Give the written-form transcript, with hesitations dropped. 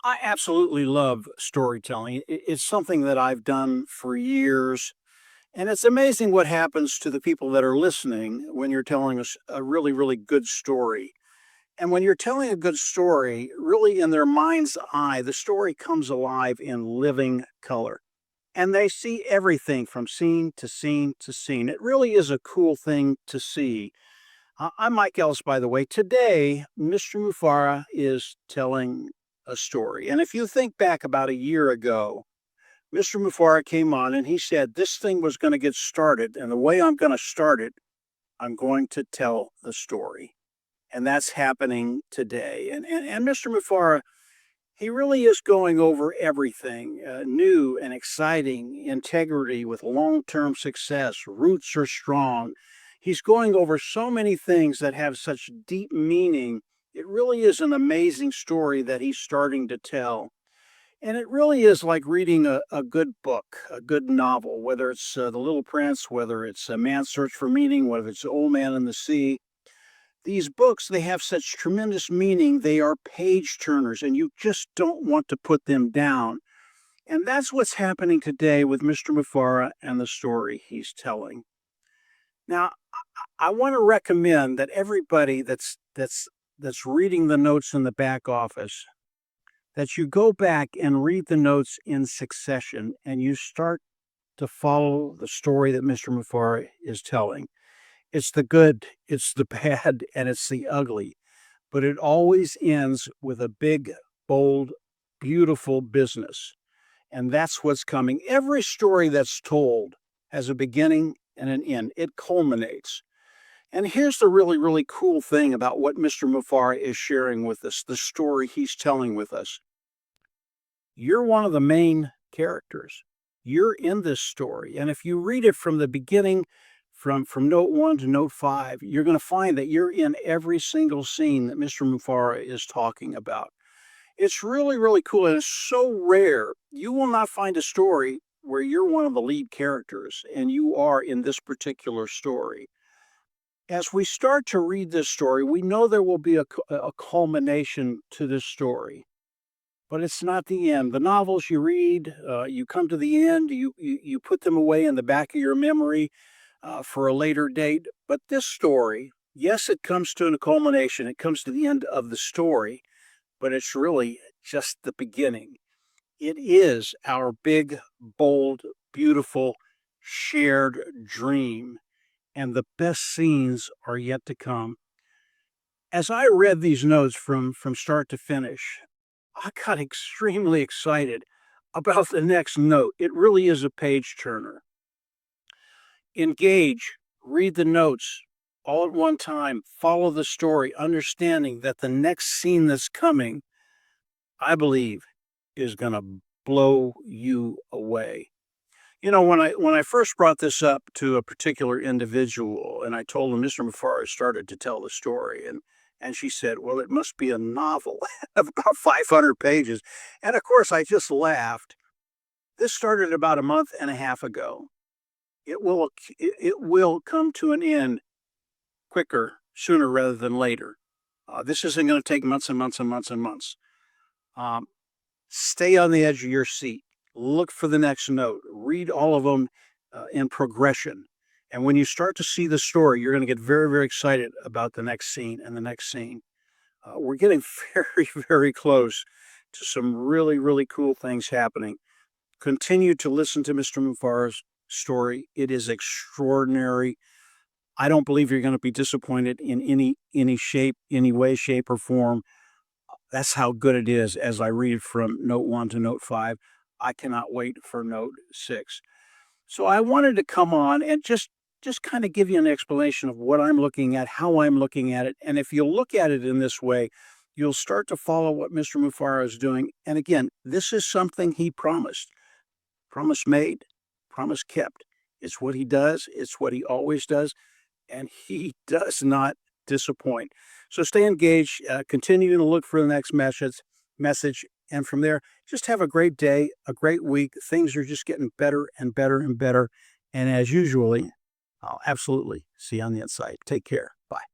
I absolutely love storytelling. It's something that I've done for years. And it's amazing what happens to the people that are listening when you're telling us a really, really good story. And when you're telling a good story, really in their mind's eye, the story comes alive in living color. And they see everything from scene to scene to scene. It really is a cool thing to see. I'm Mike Ellis, by the way. Today, Mr. Mufara is telling a story. And if you think back about a year ago, Mr. Mufara came on and he said, this thing was going to get started. And the way I'm going to start it, I'm going to tell the story. And that's happening today. And Mr. Mufara, he really is going over everything new and exciting, integrity with long term success, roots are strong. He's going over so many things that have such deep meaning. It really is an amazing story that he's starting to tell. And it really is like reading a good book, a good novel, whether it's The Little Prince, whether it's A Man's Search for Meaning, whether it's Old Man and the Sea. These books, they have such tremendous meaning. They are page turners, and you just don't want to put them down. And that's what's happening today with Mr. Mufara and the story he's telling. Now, I want to recommend that everybody that's reading the notes in the back office, that you go back and read the notes in succession and you start to follow the story that Mr. Mufara is telling. It's the good, it's the bad, and it's the ugly, but it always ends with a big, bold, beautiful business. And that's what's coming. Every story that's told has a beginning and an end. It culminates. And here's the really, really cool thing about what Mr. Mufara is sharing with us, the story he's telling with us. You're one of the main characters. You're in this story. And if you read it from the beginning, from note 1 to note 5, you're going to find that you're in every single scene that Mr. Mufara is talking about. It's really, really cool, and it's so rare. You will not find a story where you're one of the lead characters and you are in this particular story. As we start to read this story, we know there will be a culmination to this story, but it's not the end. The novels you read, you come to the end, you put them away in the back of your memory for a later date. But this story, yes, it comes to a culmination, it comes to the end of the story, but it's really just the beginning. It is our big, bold, beautiful, shared dream, and the best scenes are yet to come. As I read these notes from start to finish, I got extremely excited about the next note. It really is a page turner. Engage, read the notes all at one time, follow the story, understanding that the next scene that's coming, I believe, is going to blow you away. You know, when I first brought this up to a particular individual and I told him Mr. Mufara started to tell the story, and she said, "Well, it must be a novel of about 500 pages." And of course, I just laughed. This started about a month and a half ago. It will come to an end quicker, sooner rather than later. This isn't going to take months and months and months and months. Um, Stay on the edge of your seat. Look for the next note. Read all of them in progression. And when you start to see the story, you're going to get very, very excited about the next scene and the next scene. We're getting very, very close to some really, really cool things happening. Continue to listen to Mr. Mufara's story. It is extraordinary. I don't believe you're going to be disappointed in any shape, any way, shape, or form. That's how good it is as I read from note 1 to note 5. I cannot wait for note 6. So I wanted to come on and just kind of give you an explanation of what I'm looking at, how I'm looking at it. And if you'll look at it in this way, you'll start to follow what Mr. Mufara is doing. And again, this is something he promised. Promise made, promise kept. It's what he does, it's what he always does, and he does not disappoint. So stay engaged, continue to look for the next message, and from there, just have a great day, a great week. Things are just getting better and better and better. And as usually, I'll absolutely see you on the inside. Take care. Bye.